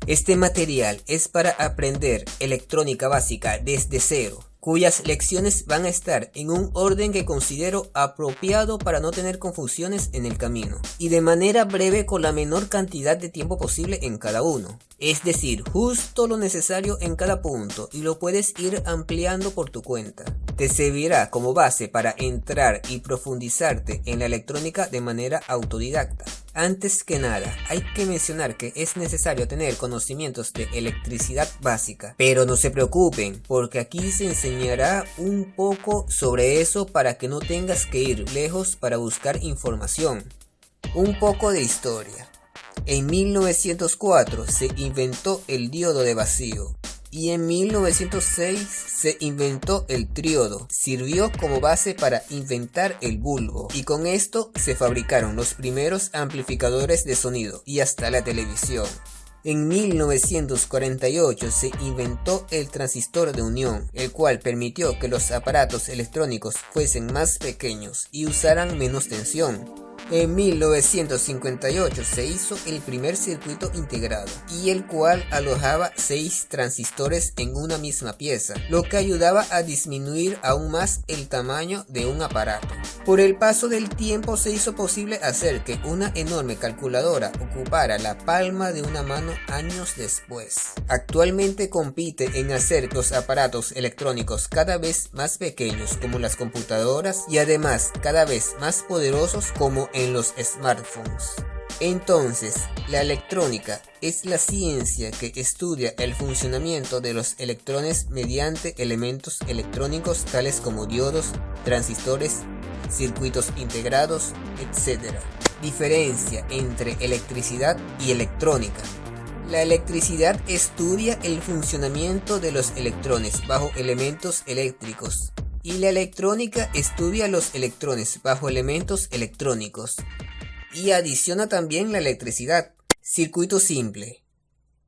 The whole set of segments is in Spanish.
Este material es para aprender electrónica básica desde cero, cuyas lecciones van a estar en un orden que considero apropiado para no tener confusiones en el camino, y de manera breve con la menor cantidad de tiempo posible en cada uno. Es decir, justo lo necesario en cada punto, y lo puedes ir ampliando por tu cuenta. Te servirá como base para entrar y profundizarte en la electrónica de manera autodidacta. Antes que nada, hay que mencionar que es necesario tener conocimientos de electricidad básica, pero no se preocupen, porque aquí se enseñará un poco sobre eso para que no tengas que ir lejos para buscar información. Un poco de historia. En 1904 se inventó el diodo de vacío y en 1906 se inventó el tríodo. Sirvió como base para inventar el bulbo y con esto se fabricaron los primeros amplificadores de sonido y hasta la televisión. En 1948 se inventó el transistor de unión, el cual permitió que los aparatos electrónicos fuesen más pequeños y usaran menos tensión. En 1958 se hizo el primer circuito integrado, y el cual alojaba 6 transistores en una misma pieza, lo que ayudaba a disminuir aún más el tamaño de un aparato. Por el paso del tiempo se hizo posible hacer que una enorme calculadora ocupara la palma de una mano años después. Actualmente compite en hacer los aparatos electrónicos cada vez más pequeños como las computadoras y además cada vez más poderosos como en los smartphones. Entonces, la electrónica es la ciencia que estudia el funcionamiento de los electrones mediante elementos electrónicos tales como diodos, transistores, circuitos integrados, etc. Diferencia entre electricidad y electrónica. La electricidad estudia el funcionamiento de los electrones bajo elementos eléctricos y la electrónica estudia los electrones bajo elementos electrónicos y adiciona también la electricidad. Circuito simple.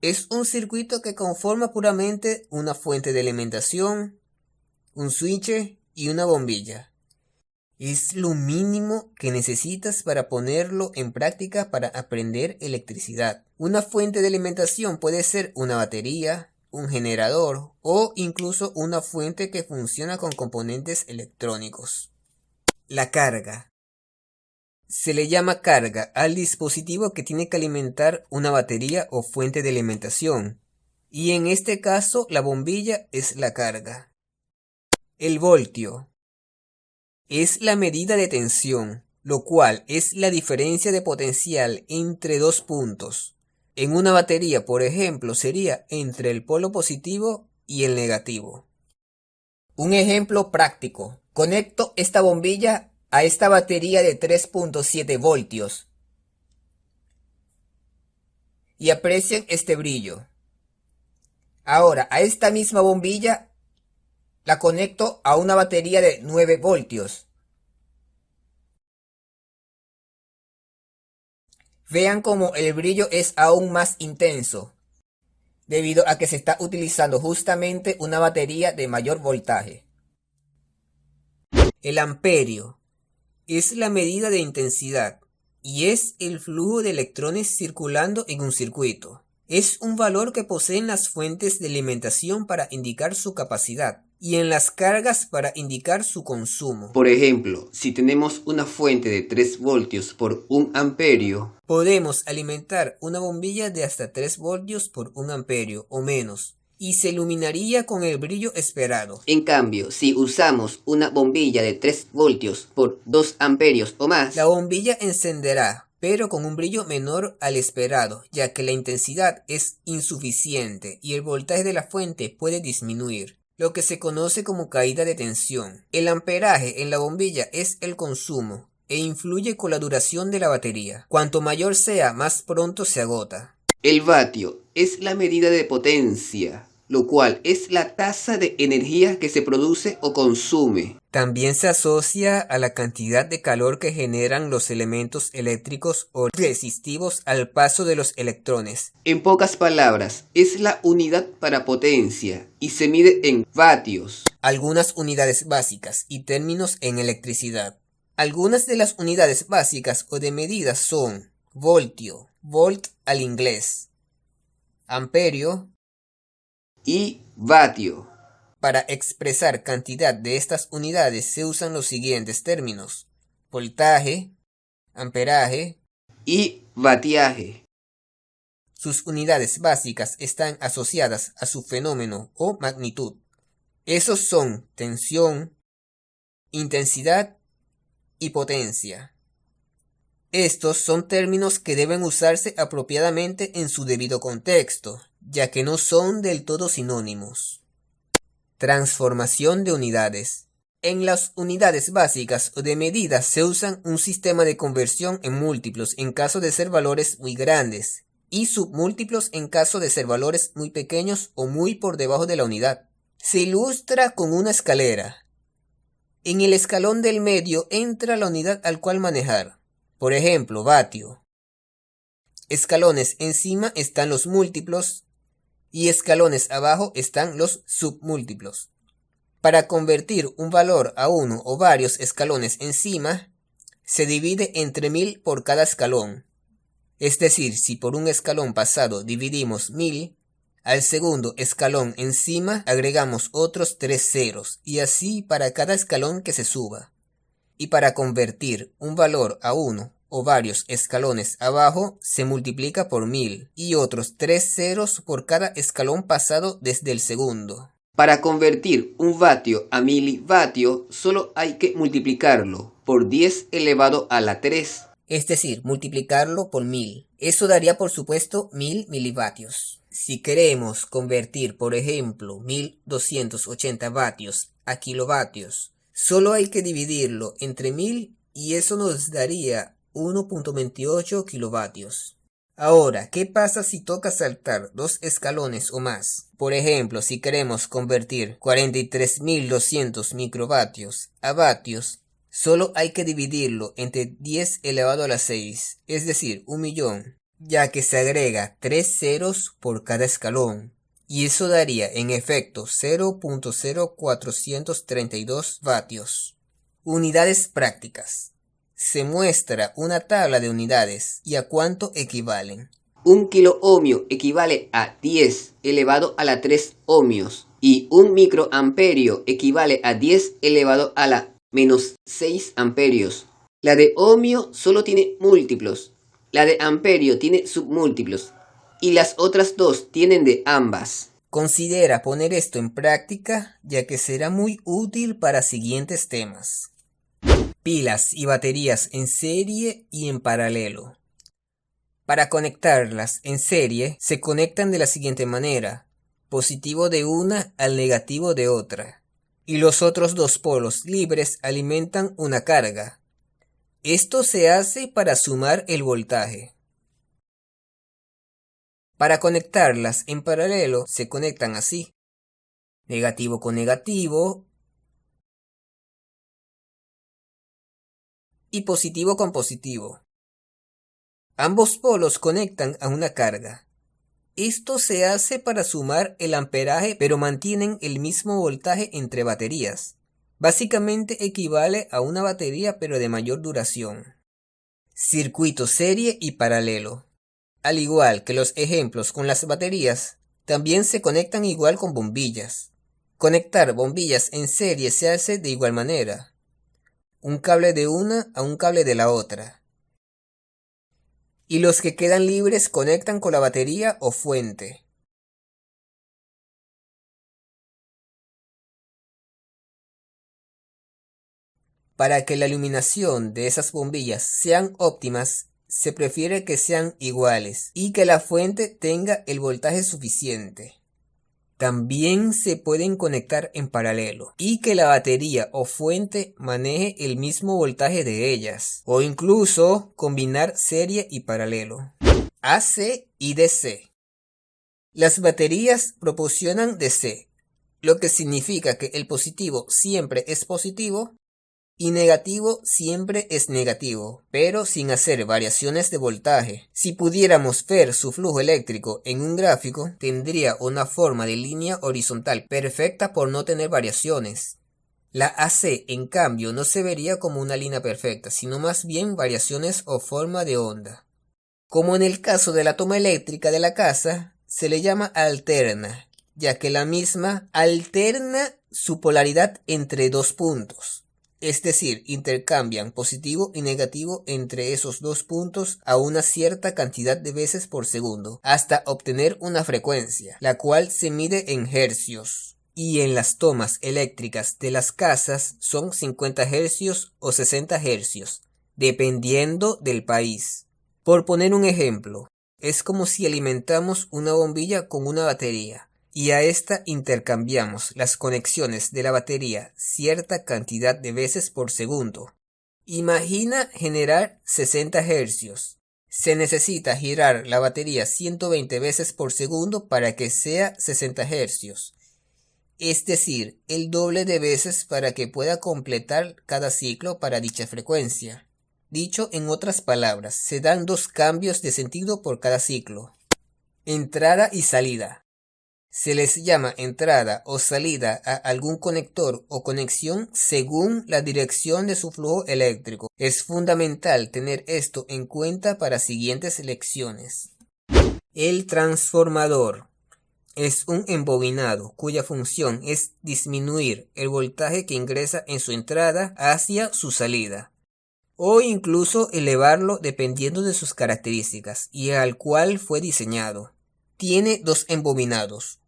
Es un circuito que conforma puramente una fuente de alimentación, un switch y una bombilla. Es lo mínimo que necesitas para ponerlo en práctica para aprender electricidad. Una fuente de alimentación puede ser una batería, un generador o incluso una fuente que funciona con componentes electrónicos. La carga. Se le llama carga al dispositivo que tiene que alimentar una batería o fuente de alimentación, y en este caso la bombilla es la carga. El voltio es la medida de tensión, lo cual es la diferencia de potencial entre dos puntos. En una batería, por ejemplo, sería entre el polo positivo y el negativo. Un ejemplo práctico. Conecto esta bombilla a esta batería de 3.7 voltios. Y aprecien este brillo. Ahora, a esta misma bombilla la conecto a una batería de 9 voltios. Vean cómo el brillo es aún más intenso, debido a que se está utilizando justamente una batería de mayor voltaje. El amperio es la medida de intensidad y es el flujo de electrones circulando en un circuito. Es un valor que poseen las fuentes de alimentación para indicar su capacidad y en las cargas para indicar su consumo. Por ejemplo, si tenemos una fuente de 3 voltios por 1 amperio, podemos alimentar una bombilla de hasta 3 voltios por 1 amperio o menos, y se iluminaría con el brillo esperado. En cambio, si usamos una bombilla de 3 voltios por 2 amperios o más, la bombilla encenderá, pero con un brillo menor al esperado, ya que la intensidad es insuficiente y el voltaje de la fuente puede disminuir, lo que se conoce como caída de tensión. El amperaje en la bombilla es el consumo e influye con la duración de la batería. Cuanto mayor sea, más pronto se agota. El vatio es la medida de potencia, lo cual es la tasa de energía que se produce o consume. También se asocia a la cantidad de calor que generan los elementos eléctricos o resistivos al paso de los electrones. En pocas palabras, es la unidad para potencia y se mide en vatios. Algunas unidades básicas y términos en electricidad. Algunas de las unidades básicas o de medida son voltio, volt al inglés, amperio y vatio. Para expresar cantidad de estas unidades se usan los siguientes términos: voltaje, amperaje y vatiaje. Sus unidades básicas están asociadas a su fenómeno o magnitud. Esos son tensión, intensidad y potencia. Estos son términos que deben usarse apropiadamente en su debido contexto, ya que no son del todo sinónimos. Transformación de unidades. En las unidades básicas o de medida se usan un sistema de conversión en múltiplos en caso de ser valores muy grandes y submúltiplos en caso de ser valores muy pequeños o muy por debajo de la unidad. Se ilustra con una escalera. En el escalón del medio entra la unidad al cual manejar. Por ejemplo, vatio. Escalones encima están los múltiplos y escalones abajo están los submúltiplos. Para convertir un valor a uno o varios escalones encima, se divide entre 1000 por cada escalón. Es decir, si por un escalón pasado dividimos 1000, al segundo escalón encima agregamos otros 3 ceros, y así para cada escalón que se suba. Y para convertir un valor a uno o varios escalones abajo, se multiplica por 1000 y otros 3 ceros por cada escalón pasado desde el segundo. Para convertir un vatio a milivatio, solo hay que multiplicarlo por 10 elevado a la 3. Es decir, multiplicarlo por 1000. Eso daría por supuesto 1000 milivatios. Si queremos convertir, por ejemplo, 1280 vatios a kilovatios, solo hay que dividirlo entre 1000 y eso nos daría 1.28 kilovatios. Ahora, ¿qué pasa si toca saltar 2 escalones o más? Por ejemplo, si queremos convertir 43.200 microvatios a vatios, solo hay que dividirlo entre 10 elevado a la 6, es decir, 1.000.000, ya que se agrega 3 ceros por cada escalón, y eso daría en efecto 0.0432 vatios. Unidades prácticas. Se muestra una tabla de unidades y a cuánto equivalen. Un kiloohmio equivale a 10 elevado a la 3 ohmios y un microamperio equivale a 10 elevado a la menos 6 amperios. La de ohmio solo tiene múltiplos, la de amperio tiene submúltiplos y las otras dos tienen de ambas. Considera poner esto en práctica, ya que será muy útil para siguientes temas. Pilas y baterías en serie y en paralelo. Para conectarlas en serie, se conectan de la siguiente manera: positivo de una al negativo de otra, y los otros dos polos libres alimentan una carga. Esto se hace para sumar el voltaje. Para conectarlas en paralelo, se conectan así: negativo con negativo y positivo con positivo. Ambos polos conectan a una carga. Esto se hace para sumar el amperaje, pero mantienen el mismo voltaje entre baterías. Básicamente equivale a una batería pero de mayor duración. Circuito serie y paralelo. Al igual que los ejemplos con las baterías, también se conectan igual con bombillas. Conectar bombillas en serie se hace de igual manera: un cable de una a un cable de la otra. Y los que quedan libres conectan con la batería o fuente. Para que la iluminación de esas bombillas sean óptimas, se prefiere que sean iguales y que la fuente tenga el voltaje suficiente. También se pueden conectar en paralelo y que la batería o fuente maneje el mismo voltaje de ellas, o incluso combinar serie y paralelo. AC y DC. Las baterías proporcionan DC, lo que significa que el positivo siempre es positivo y negativo siempre es negativo, pero sin hacer variaciones de voltaje. Si pudiéramos ver su flujo eléctrico en un gráfico, tendría una forma de línea horizontal perfecta por no tener variaciones. La AC, en cambio, no se vería como una línea perfecta, sino más bien variaciones o forma de onda. Como en el caso de la toma eléctrica de la casa, se le llama alterna, ya que la misma alterna su polaridad entre dos puntos. Es decir, intercambian positivo y negativo entre esos dos puntos a una cierta cantidad de veces por segundo, hasta obtener una frecuencia, la cual se mide en hercios. Y en las tomas eléctricas de las casas son 50 hercios o 60 hercios, dependiendo del país. Por poner un ejemplo, es como si alimentamos una bombilla con una batería y a esta intercambiamos las conexiones de la batería cierta cantidad de veces por segundo. Imagina generar 60 hercios. Se necesita girar la batería 120 veces por segundo para que sea 60 hercios. Es decir, el doble de veces para que pueda completar cada ciclo para dicha frecuencia. Dicho en otras palabras, se dan dos cambios de sentido por cada ciclo. Entrada y salida. Se les llama entrada o salida a algún conector o conexión según la dirección de su flujo eléctrico. Es fundamental tener esto en cuenta para siguientes lecciones. El transformador es un embobinado cuya función es disminuir el voltaje que ingresa en su entrada hacia su salida, o incluso elevarlo dependiendo de sus características y al cual fue diseñado. Tiene dos embobinados.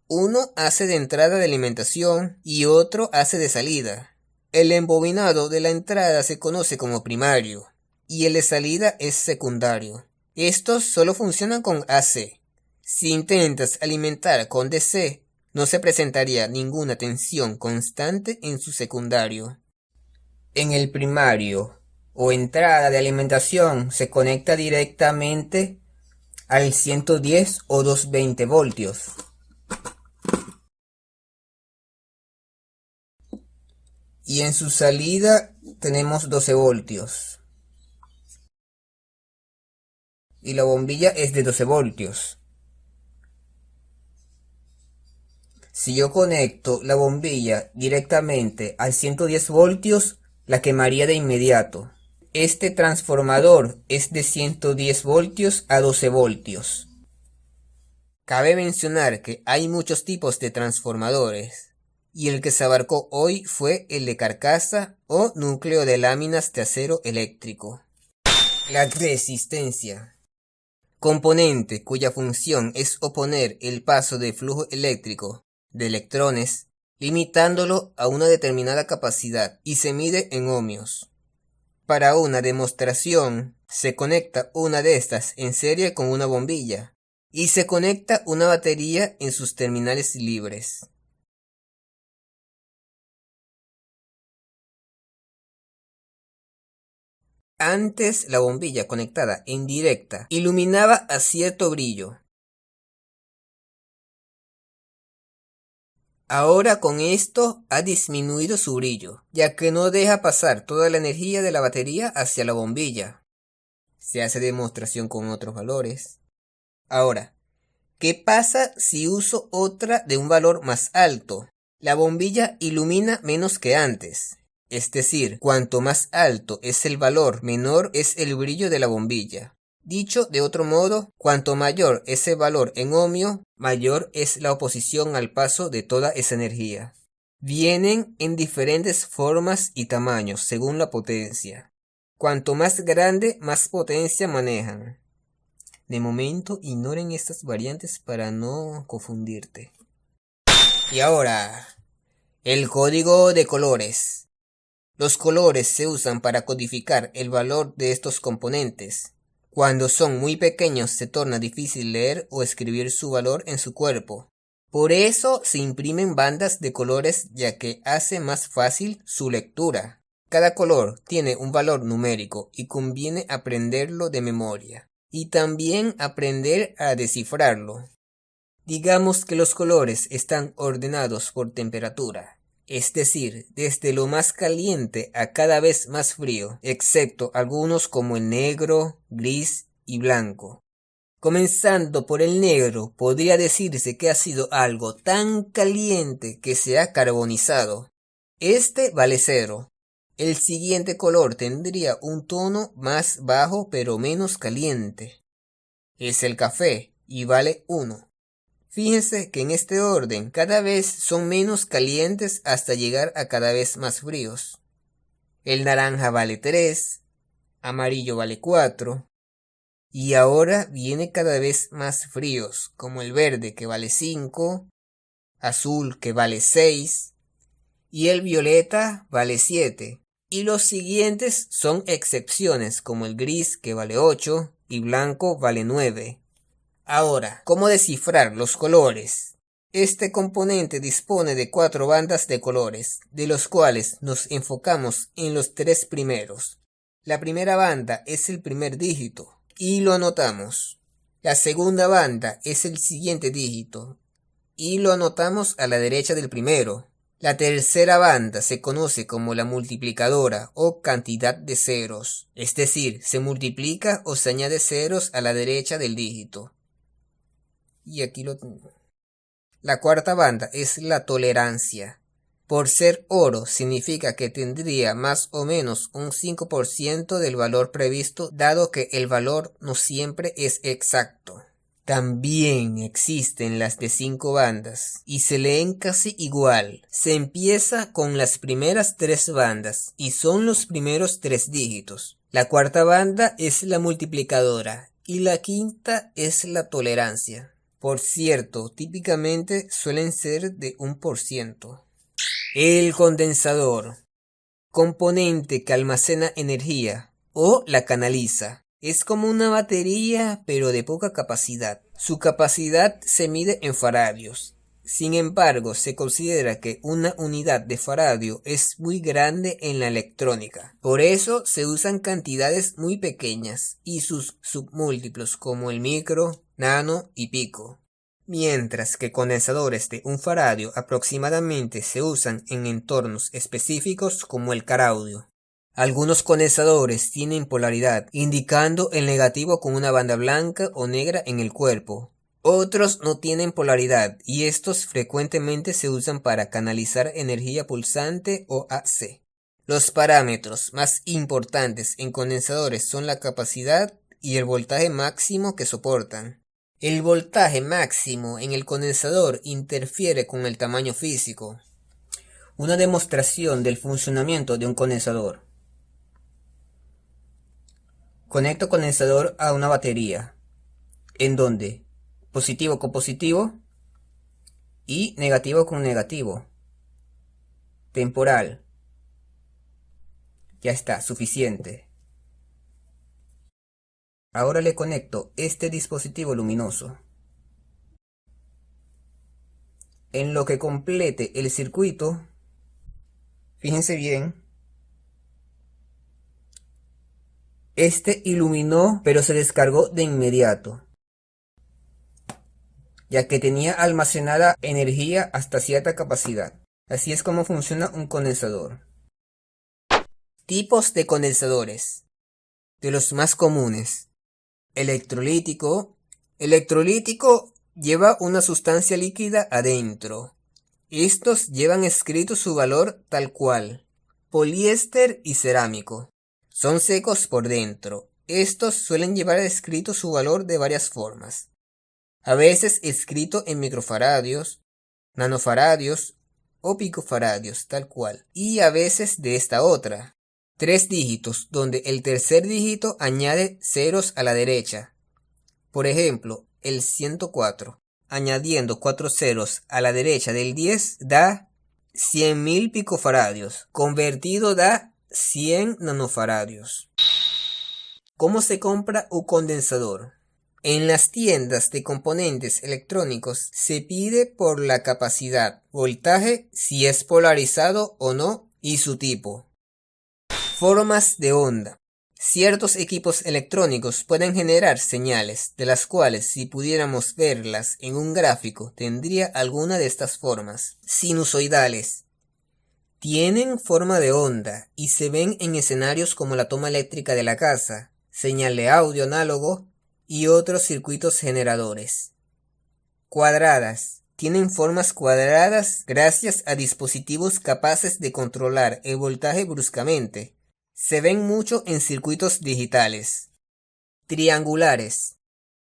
Uno hace de entrada de alimentación y otro hace de salida. El embobinado de la entrada se conoce como primario y el de salida es secundario. Estos solo funcionan con AC. Si intentas alimentar con DC, no se presentaría ninguna tensión constante en su secundario. En el primario o entrada de alimentación se conecta directamente al 110 o 220 voltios. Y en su salida tenemos 12 voltios. Y la bombilla es de 12 voltios. Si yo conecto la bombilla directamente al 110 voltios, la quemaría de inmediato. Este transformador es de 110 voltios a 12 voltios. Cabe mencionar que hay muchos tipos de transformadores, y el que se abarcó hoy fue el de carcasa o núcleo de láminas de acero eléctrico. La resistencia. Componente cuya función es oponer el paso de flujo eléctrico de electrones, limitándolo a una determinada capacidad y se mide en ohmios. Para una demostración, se conecta una de estas en serie con una bombilla y se conecta una batería en sus terminales libres. Antes la bombilla conectada en directa iluminaba a cierto brillo. Ahora con esto ha disminuido su brillo, ya que no deja pasar toda la energía de la batería hacia la bombilla. Se hace demostración con otros valores. Ahora, ¿qué pasa si uso otra de un valor más alto? La bombilla ilumina menos que antes. Es decir, cuanto más alto es el valor, menor es el brillo de la bombilla. Dicho de otro modo, cuanto mayor es el valor en ohmio, mayor es la oposición al paso de toda esa energía. Vienen en diferentes formas y tamaños según la potencia. Cuanto más grande, más potencia manejan. De momento, ignoren estas variantes para no confundirte. Y ahora, el código de colores. Los colores se usan para codificar el valor de estos componentes. Cuando son muy pequeños se torna difícil leer o escribir su valor en su cuerpo. Por eso se imprimen bandas de colores ya que hace más fácil su lectura. Cada color tiene un valor numérico y conviene aprenderlo de memoria. Y también aprender a descifrarlo. Digamos que los colores están ordenados por temperatura. Es decir, desde lo más caliente a cada vez más frío, excepto algunos como el negro, gris y blanco. Comenzando por el negro, podría decirse que ha sido algo tan caliente que se ha carbonizado. Este vale 0. El siguiente color tendría un tono más bajo pero menos caliente. Es el café y vale 1. Fíjense que en este orden cada vez son menos calientes hasta llegar a cada vez más fríos. El naranja vale 3, amarillo vale 4, y ahora viene cada vez más fríos, como el verde que vale 5, azul que vale 6, y el violeta vale 7. Y los siguientes son excepciones, como el gris que vale 8 y blanco vale 9. Ahora, ¿cómo descifrar los colores? Este componente dispone de 4 bandas de colores, de los cuales nos enfocamos en los 3 primeros. La primera banda es el primer dígito y lo anotamos. La segunda banda es el siguiente dígito y lo anotamos a la derecha del primero. La tercera banda se conoce como la multiplicadora o cantidad de ceros, es decir, se multiplica o se añade ceros a la derecha del dígito. Y aquí lo tengo. La cuarta banda es la tolerancia. Por ser oro significa que tendría más o menos un 5% del valor previsto, dado que el valor no siempre es exacto. También existen las de 5 bandas y se leen casi igual. Se empieza con las primeras 3 bandas y son los primeros 3 dígitos. La cuarta banda es la multiplicadora y la quinta es la tolerancia. Por cierto, típicamente suelen ser de 1%. El condensador, componente que almacena energía o la canaliza. Es como una batería, pero de poca capacidad. Su capacidad se mide en faradios. Sin embargo, se considera que una unidad de faradio es muy grande en la electrónica. Por eso se usan cantidades muy pequeñas y sus submúltiplos como el micro, nano y pico. Mientras que condensadores de 1 faradio aproximadamente se usan en entornos específicos como el car audio. Algunos condensadores tienen polaridad, indicando el negativo con una banda blanca o negra en el cuerpo. Otros no tienen polaridad y estos frecuentemente se usan para canalizar energía pulsante o AC. Los parámetros más importantes en condensadores son la capacidad y el voltaje máximo que soportan. El voltaje máximo en el condensador interfiere con el tamaño físico. Una demostración del funcionamiento de un condensador. Conecto condensador a una batería, en donde positivo con positivo y negativo con negativo. Temporal. Ya está, suficiente. Ahora le conecto este dispositivo luminoso. En lo que complete el circuito, fíjense bien, este iluminó pero se descargó de inmediato, ya que tenía almacenada energía hasta cierta capacidad. Así es como funciona un condensador. Tipos de condensadores. De los más comunes. Electrolítico. Electrolítico lleva una sustancia líquida adentro. Estos llevan escrito su valor tal cual. Poliéster y cerámico. Son secos por dentro. Estos suelen llevar escrito su valor de varias formas. A veces escrito en microfaradios, nanofaradios o picofaradios tal cual. Y a veces de esta otra. 3 dígitos, donde el tercer dígito añade ceros a la derecha. Por ejemplo, el 104, añadiendo 4 ceros a la derecha del 10 da 100.000 picofaradios, convertido da 100 nanofaradios. ¿Cómo se compra un condensador? En las tiendas de componentes electrónicos se pide por la capacidad, voltaje, si es polarizado o no y su tipo. Formas de onda. Ciertos equipos electrónicos pueden generar señales, de las cuales si pudiéramos verlas en un gráfico tendría alguna de estas formas. Sinusoidales. Tienen forma de onda y se ven en escenarios como la toma eléctrica de la casa, señal de audio análogo y otros circuitos generadores. Cuadradas. Tienen formas cuadradas gracias a dispositivos capaces de controlar el voltaje bruscamente. Se ven mucho en circuitos digitales. Triangulares.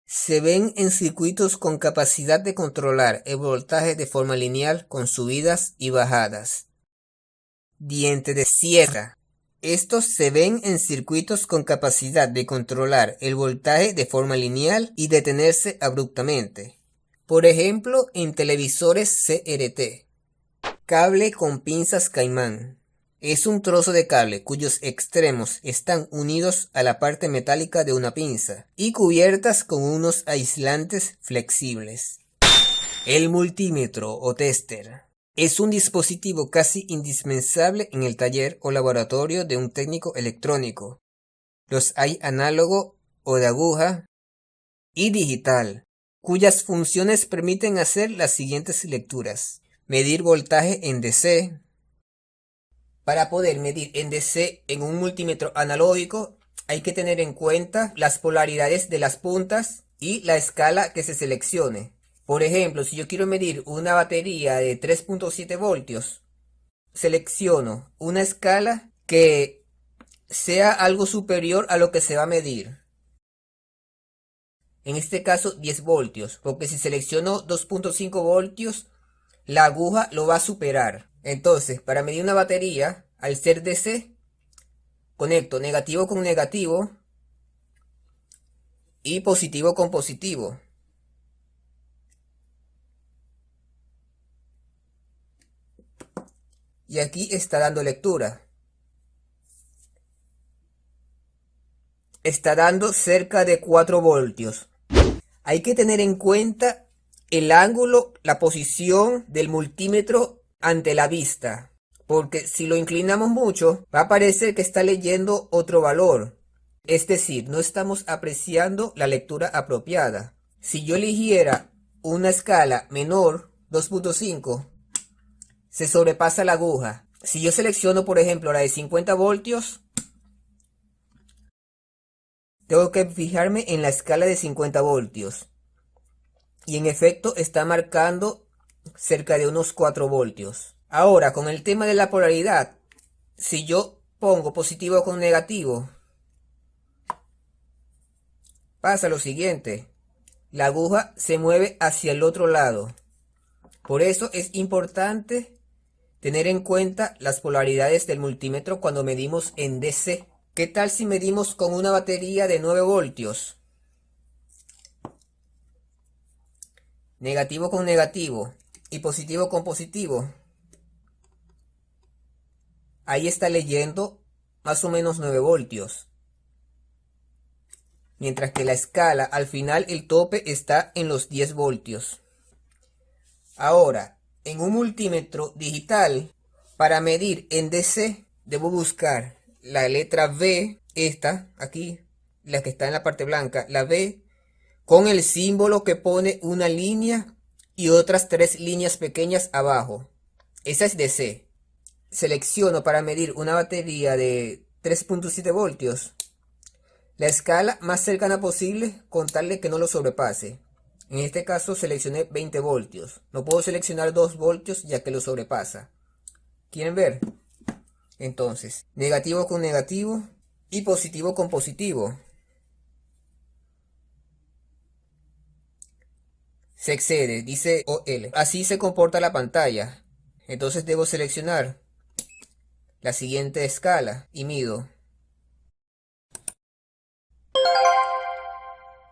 Se ven en circuitos con capacidad de controlar el voltaje de forma lineal con subidas y bajadas. Diente de sierra. Estos se ven en circuitos con capacidad de controlar el voltaje de forma lineal y detenerse abruptamente. Por ejemplo, en televisores CRT. Cable con pinzas caimán. Es un trozo de cable cuyos extremos están unidos a la parte metálica de una pinza y cubiertas con unos aislantes flexibles. El multímetro o tester es un dispositivo casi indispensable en el taller o laboratorio de un técnico electrónico. Los hay análogo o de aguja y digital, cuyas funciones permiten hacer las siguientes lecturas. Medir voltaje en DC. Para poder medir en DC en un multímetro analógico hay que tener en cuenta las polaridades de las puntas y la escala que se seleccione. Por ejemplo, si yo quiero medir una batería de 3.7 voltios, selecciono una escala que sea algo superior a lo que se va a medir. En este caso 10 voltios, porque si selecciono 2.5 voltios, la aguja lo va a superar. Entonces, para medir una batería, al ser DC, conecto negativo con negativo y positivo con positivo. Y aquí está dando lectura. Está dando cerca de 4 voltios. Hay que tener en cuenta el ángulo, la posición del multímetro ante la vista, porque si lo inclinamos mucho va a parecer que está leyendo otro valor, es decir, no estamos apreciando la lectura apropiada. Si yo eligiera una escala menor, 2.5, se sobrepasa la aguja. Si yo selecciono por ejemplo la de 50 voltios, tengo que fijarme en la escala de 50 voltios. Y en efecto está marcando cerca de unos 4 voltios. Ahora, con el tema de la polaridad, si yo pongo positivo con negativo, pasa lo siguiente. La aguja se mueve hacia el otro lado. Por eso es importante tener en cuenta las polaridades del multímetro cuando medimos en DC. ¿Qué tal si medimos con una batería de 9 voltios? Negativo con negativo y positivo con positivo. Ahí está leyendo más o menos 9 voltios. Mientras que la escala, al final el tope está en los 10 voltios. Ahora, en un multímetro digital, para medir en DC, debo buscar la letra V, esta, aquí, la que está en la parte blanca, la V, con el símbolo que pone una línea y otras 3 líneas pequeñas abajo. Esa es DC. Selecciono para medir una batería de 3.7 voltios. La escala más cercana posible con tal de que no lo sobrepase. En este caso seleccioné 20 voltios. No puedo seleccionar 2 voltios ya que lo sobrepasa. ¿Quieren ver? Entonces, negativo con negativo y positivo con positivo. Se excede, dice OL. Así se comporta la pantalla. Entonces debo seleccionar la siguiente escala y mido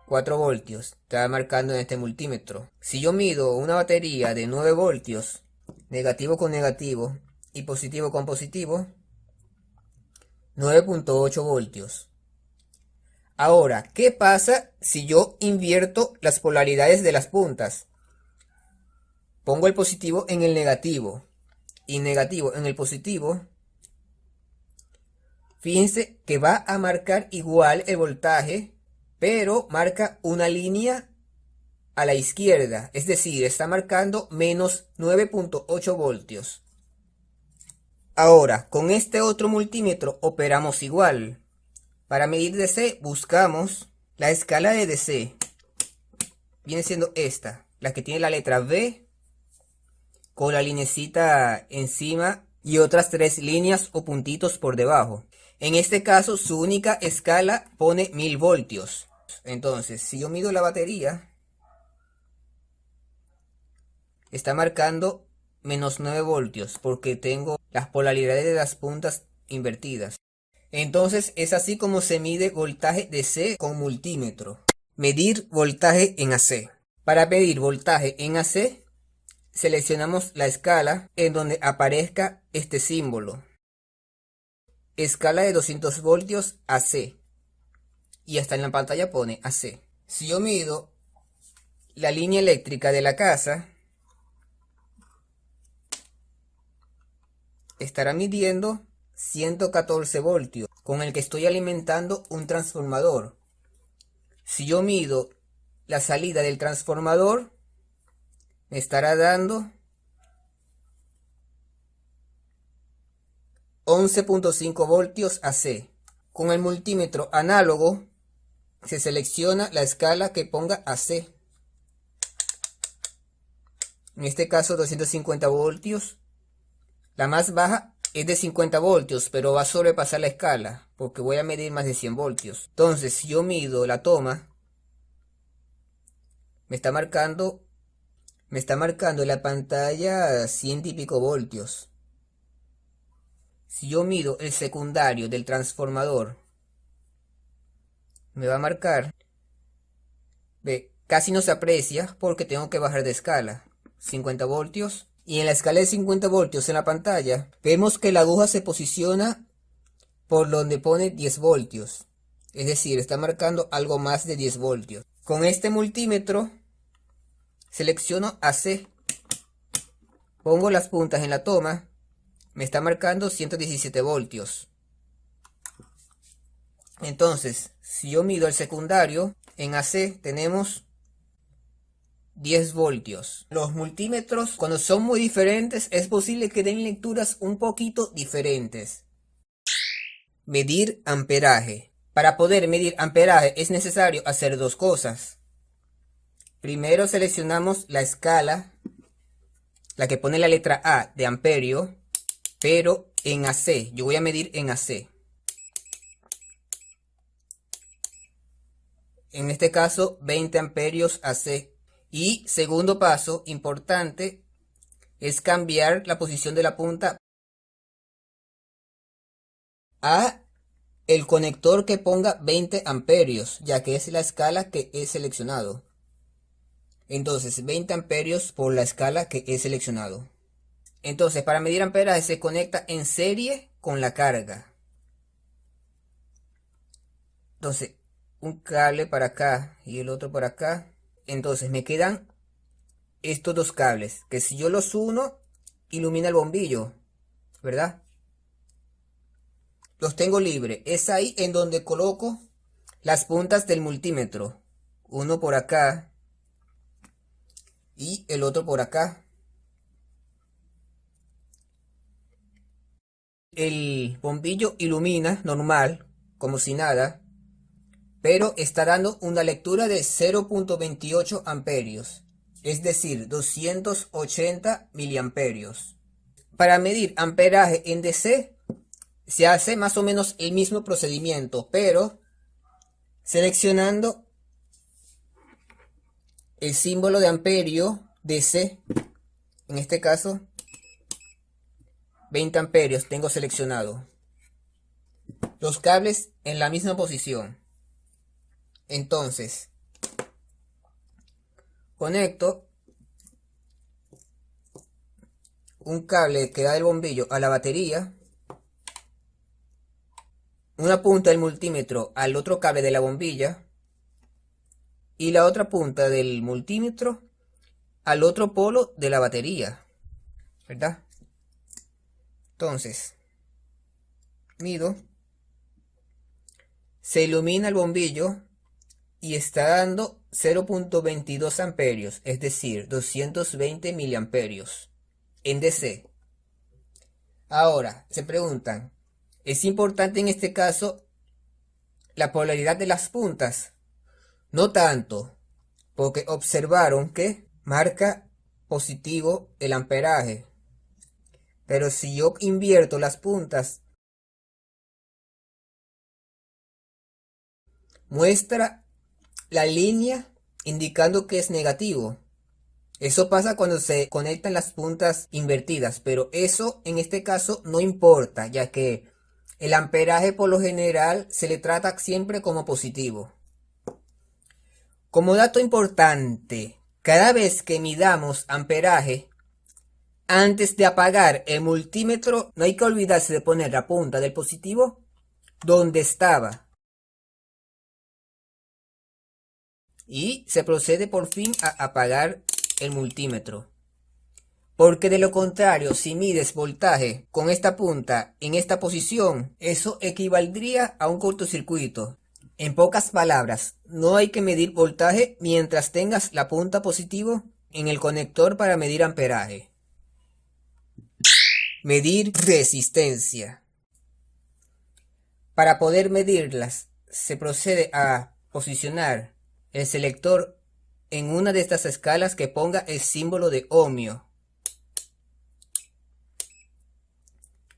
4 voltios. Está marcando en este multímetro. Si yo mido una batería de 9 voltios, negativo con negativo y positivo con positivo, 9.8 voltios. Ahora, ¿qué pasa si yo invierto las polaridades de las puntas? Pongo el positivo en el negativo y negativo en el positivo. Fíjense que va a marcar igual el voltaje, pero marca una línea a la izquierda, es decir, está marcando menos 9.8 voltios. Ahora, con este otro multímetro operamos igual. Para medir DC buscamos la escala de DC. Viene siendo esta, la que tiene la letra V con la linecita encima y otras 3 líneas o puntitos por debajo. En este caso su única escala pone 1000 voltios. Entonces, si yo mido la batería, está marcando menos 9 voltios porque tengo las polaridades de las puntas invertidas. Entonces es así como se mide voltaje DC con multímetro. Medir voltaje en AC. Para medir voltaje en AC, seleccionamos la escala en donde aparezca este símbolo. Escala de 200 voltios AC. Y hasta en la pantalla pone AC. Si yo mido la línea eléctrica de la casa, estará midiendo 114 voltios, con el que estoy alimentando un transformador. Si yo mido la salida del transformador, me estará dando 11.5 voltios AC. Con el multímetro análogo, se selecciona la escala que ponga AC. En este caso 250 voltios. La más baja es de 50 voltios, pero va a sobrepasar la escala, porque voy a medir más de 100 voltios. Entonces, si yo mido la toma, me está marcando en la pantalla 100 y pico voltios. Si yo mido el secundario del transformador, me va a marcar, ve, casi no se aprecia porque tengo que bajar de escala, 50 voltios. Y en la escala de 50 voltios en la pantalla, vemos que la aguja se posiciona por donde pone 10 voltios. Es decir, está marcando algo más de 10 voltios. Con este multímetro, selecciono AC. Pongo las puntas en la toma. Me está marcando 117 voltios. Entonces, si yo mido el secundario, en AC tenemos 10 voltios. Los multímetros, cuando son muy diferentes, es posible que den lecturas un poquito diferentes. Medir amperaje. Para poder medir amperaje es necesario hacer dos cosas. Primero seleccionamos la escala, la que pone la letra A de amperio, pero en AC. Yo voy a medir en AC. En este caso, 20 amperios AC. Y segundo paso importante es cambiar la posición de la punta a el conector que ponga 20 amperios, ya que es la escala que he seleccionado. Entonces, 20 amperios por la escala que he seleccionado. Entonces, para medir amperaje se conecta en serie con la carga. Entonces, un cable para acá y el otro para acá. Entonces, me quedan estos dos cables, que si yo los uno, ilumina el bombillo, ¿verdad? Los tengo libre. Es ahí en donde coloco las puntas del multímetro. Uno por acá y el otro por acá. El bombillo ilumina normal, como si nada, pero está dando una lectura de 0.28 amperios, es decir, 280 miliamperios. Para medir amperaje en DC se hace más o menos el mismo procedimiento, pero seleccionando el símbolo de amperio DC, en este caso 20 amperios tengo seleccionado. Los cables en la misma posición. Entonces, conecto un cable que da del bombillo a la batería, una punta del multímetro al otro cable de la bombilla y la otra punta del multímetro al otro polo de la batería, ¿verdad? Entonces, mido, se ilumina el bombillo y está dando 0.22 amperios, es decir, 220 miliamperios en DC. Ahora, se preguntan, ¿es importante en este caso la polaridad de las puntas? No tanto, porque observaron que marca positivo el amperaje. Pero si yo invierto las puntas, muestra la línea indicando que es negativo. Eso pasa cuando se conectan las puntas invertidas, pero eso en este caso no importa, ya que el amperaje por lo general se le trata siempre como positivo. Como dato importante, cada vez que midamos amperaje, antes de apagar el multímetro, no hay que olvidarse de poner la punta del positivo donde estaba. Y se procede por fin a apagar el multímetro. Porque de lo contrario, si mides voltaje con esta punta en esta posición, eso equivaldría a un cortocircuito. En pocas palabras, no hay que medir voltaje mientras tengas la punta positivo en el conector para medir amperaje. Medir resistencia. Para poder medirlas, se procede a posicionar el selector en una de estas escalas que ponga el símbolo de ohmio.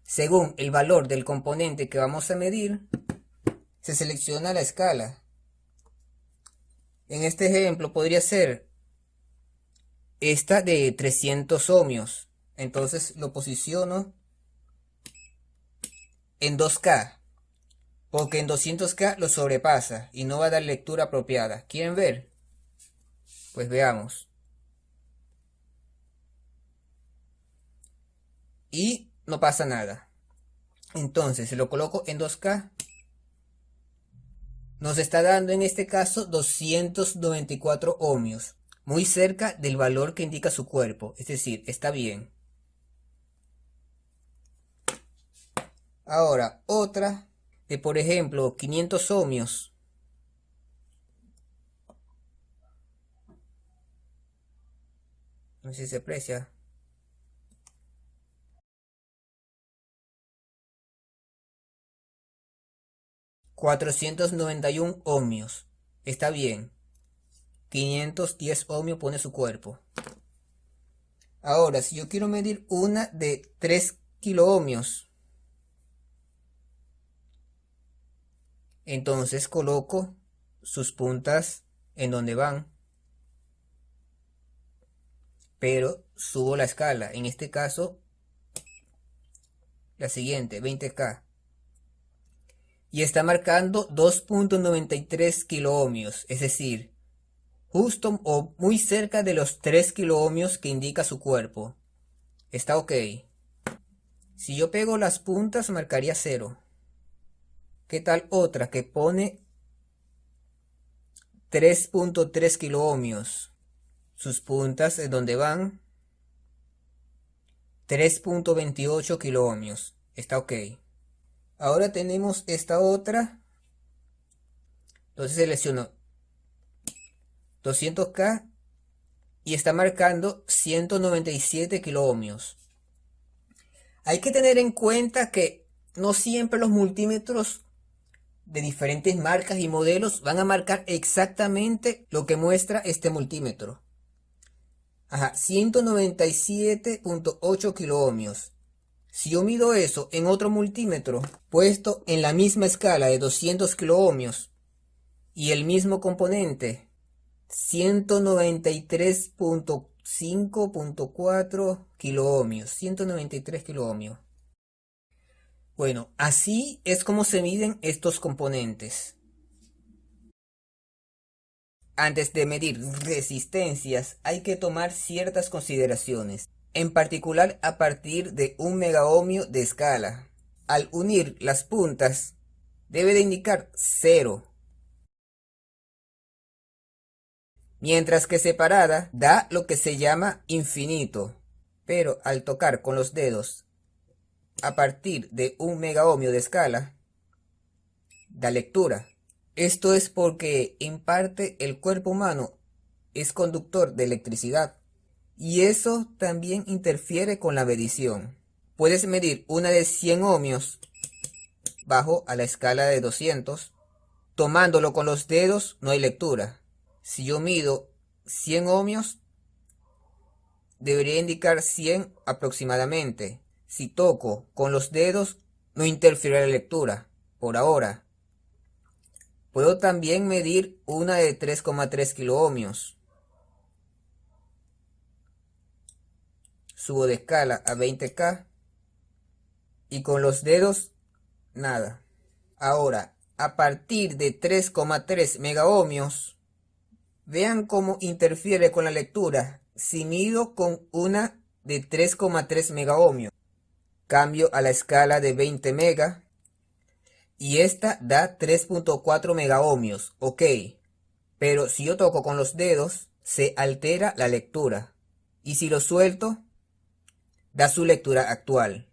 Según el valor del componente que vamos a medir, se selecciona la escala. En este ejemplo podría ser esta de 300 ohmios. Entonces lo posiciono en 2K, porque en 200K lo sobrepasa y no va a dar lectura apropiada. ¿Quieren ver? Pues veamos. Y no pasa nada. Entonces, si lo coloco en 2K, nos está dando en este caso 294 ohmios, muy cerca del valor que indica su cuerpo, es decir, está bien. Ahora, otra de por ejemplo 500 ohmios. No sé si se aprecia. $491 ohmios. Está bien. 510 ohmios pone su cuerpo. Ahora, si yo quiero medir una de 3 kiloohmios, entonces coloco sus puntas en donde van, pero subo la escala. En este caso, la siguiente, 20K. Y está marcando 2.93 kiloohmios, es decir, justo o muy cerca de los 3 kiloohmios que indica su cuerpo. Está ok. Si yo pego las puntas, marcaría 0. ¿Qué tal otra que pone 3.3 kiloohmios? Sus puntas es donde van 3.28 kiloohmios. Está ok. Ahora tenemos esta otra. Entonces selecciono 200K y está marcando 197 kiloohmios. Hay que tener en cuenta que no siempre los multímetros de diferentes marcas y modelos van a marcar exactamente lo que muestra este multímetro. 197.8 kiloohmios. Si yo mido eso en otro multímetro puesto en la misma escala de 200 kiloohmios y el mismo componente, 193.5.4 kiloohmios, 193 kiloohmios. Bueno, así es como se miden estos componentes. Antes de medir resistencias hay que tomar ciertas consideraciones, en particular a partir de 1 megaohmio de escala. Al unir las puntas debe de indicar 0, mientras que separada da lo que se llama infinito, pero al tocar con los dedos a partir de 1 megaohmio de escala da lectura. Esto es porque en parte el cuerpo humano es conductor de electricidad y eso también interfiere con la medición. Puedes medir una de 100 ohmios bajo a la escala de 200. Tomándolo con los dedos no hay lectura. Si yo mido 100 ohmios, debería indicar 100 aproximadamente. Si toco con los dedos, no interfiere la lectura, por ahora. Puedo también medir una de 3,3 kiloohmios. Subo de escala a 20K y con los dedos nada. Ahora, a partir de 3,3 megaohmios, vean cómo interfiere con la lectura si mido con una de 3,3 megaohmios. Cambio a la escala de 20 mega y esta da 3,4 megaohmios, ok. Pero si yo toco con los dedos, se altera la lectura. Y si lo suelto, da su lectura actual.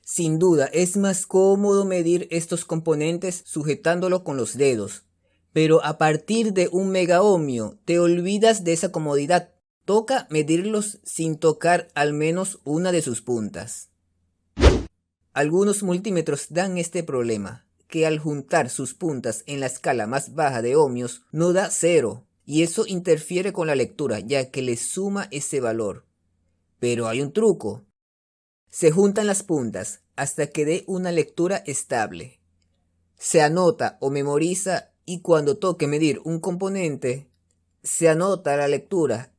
Sin duda, es más cómodo medir estos componentes sujetándolo con los dedos. Pero a partir de 1 megaohmio, te olvidas de esa comodidad. Toca medirlos sin tocar al menos una de sus puntas. Algunos multímetros dan este problema, que al juntar sus puntas en la escala más baja de ohmios no da 0, y eso interfiere con la lectura ya que le suma ese valor. Pero hay un truco. Se juntan las puntas hasta que dé una lectura estable. Se anota o memoriza y cuando toque medir un componente, se anota la lectura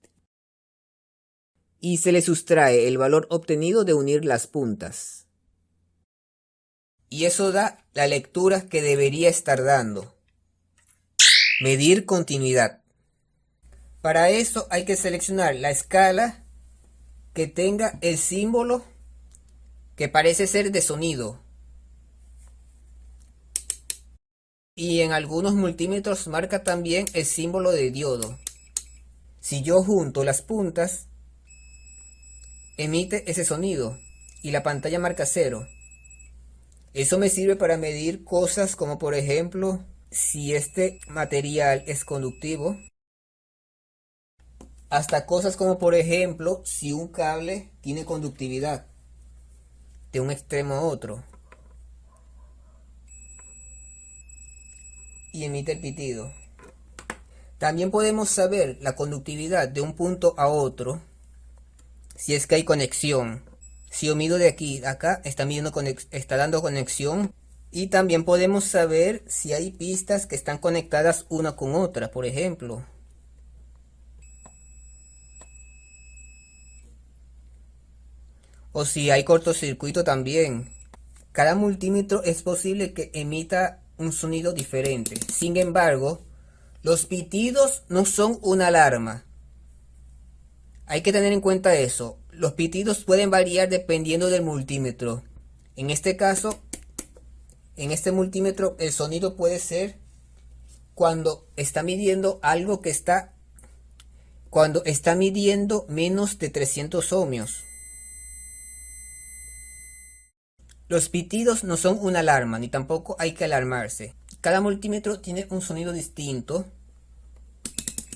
y se le sustrae el valor obtenido de unir las puntas. Y eso da la lectura que debería estar dando. Medir continuidad. Para eso hay que seleccionar la escala que tenga el símbolo que parece ser de sonido. Y en algunos multímetros marca también el símbolo de diodo. Si yo junto las puntas, emite ese sonido y la pantalla marca 0. Eso me sirve para medir cosas como por ejemplo si este material es conductivo. Hasta cosas como por ejemplo si un cable tiene conductividad de un extremo a otro. Y emite el pitido. También podemos saber la conductividad de un punto a otro si es que hay conexión. Si yo mido de aquí a acá, está dando conexión. Y también podemos saber si hay pistas que están conectadas una con otra, por ejemplo. O si hay cortocircuito también. Cada multímetro es posible que emita un sonido diferente. Sin embargo, los pitidos no son una alarma. Hay que tener en cuenta eso. Los pitidos pueden variar dependiendo del multímetro. En este caso, en este multímetro, el sonido puede ser cuando está midiendo algo que está... Cuando está midiendo menos de 300 ohmios. Los pitidos no son una alarma, ni tampoco hay que alarmarse. Cada multímetro tiene un sonido distinto.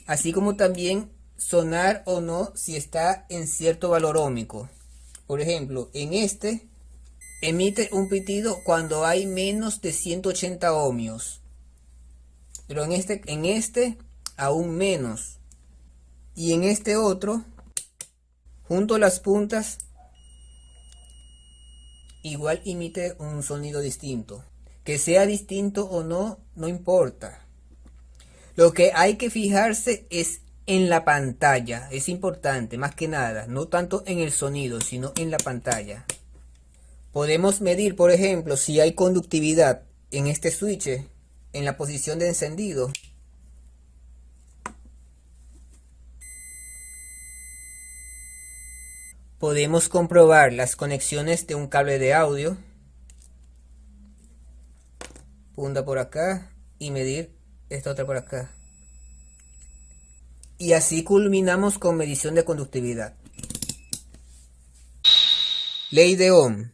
Así como también sonar o no si está en cierto valor ohmico. Por ejemplo, en este emite un pitido cuando hay menos de 180 ohmios. Pero en este aún menos. Y en este otro, junto a las puntas, igual emite un sonido distinto. Que sea distinto o no, no importa. Lo que hay que fijarse es en la pantalla. Es importante, más que nada. No tanto en el sonido, sino en la pantalla. Podemos medir, por ejemplo, si hay conductividad en este switch, en la posición de encendido. Podemos comprobar las conexiones de un cable de audio. Punta por acá y medir esta otra por acá. Y así culminamos con medición de conductividad. Ley de Ohm.